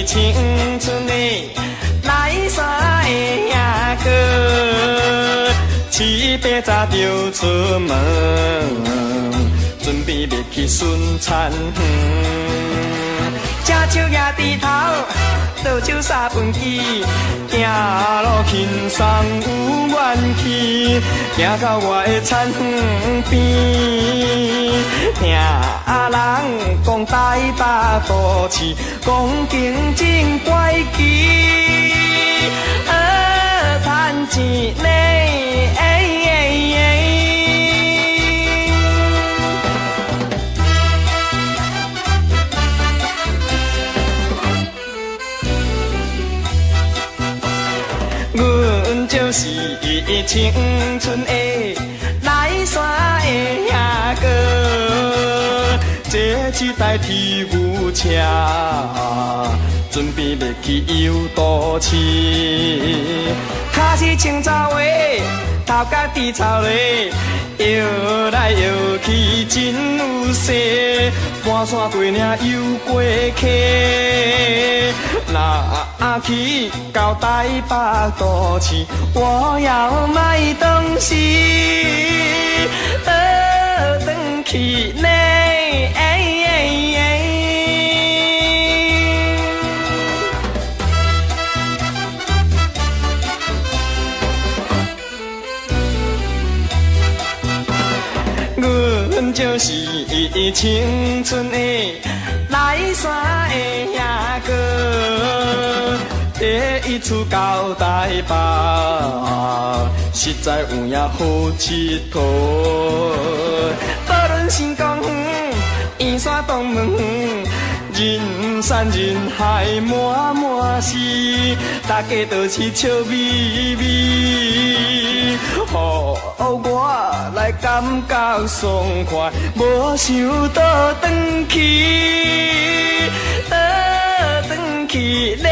青春的来山的兄哥，七八早就出门，准备要去巡田园。正手举低头，倒酒三分气，行路轻松有元气，行到我的田园边，听人讲台北都市，讲竞争怪奇，赚钱呢。阮就是青春的来山的兄哥，坐一台铁牛车，准备要去游都市。脚是青草话，头壳猪草嘞，摇来摇去真有势，半山过岭游过溪。若去到台北都市，我要卖东西，回去呢。阮就是青春的来山的兄哥，第一次到台北，实在有影好佚佗。无论成功园、圆山东门园，人山人海满满是，大家都是笑眯眯，互我来感觉爽快，无想倒转去，倒转去咧。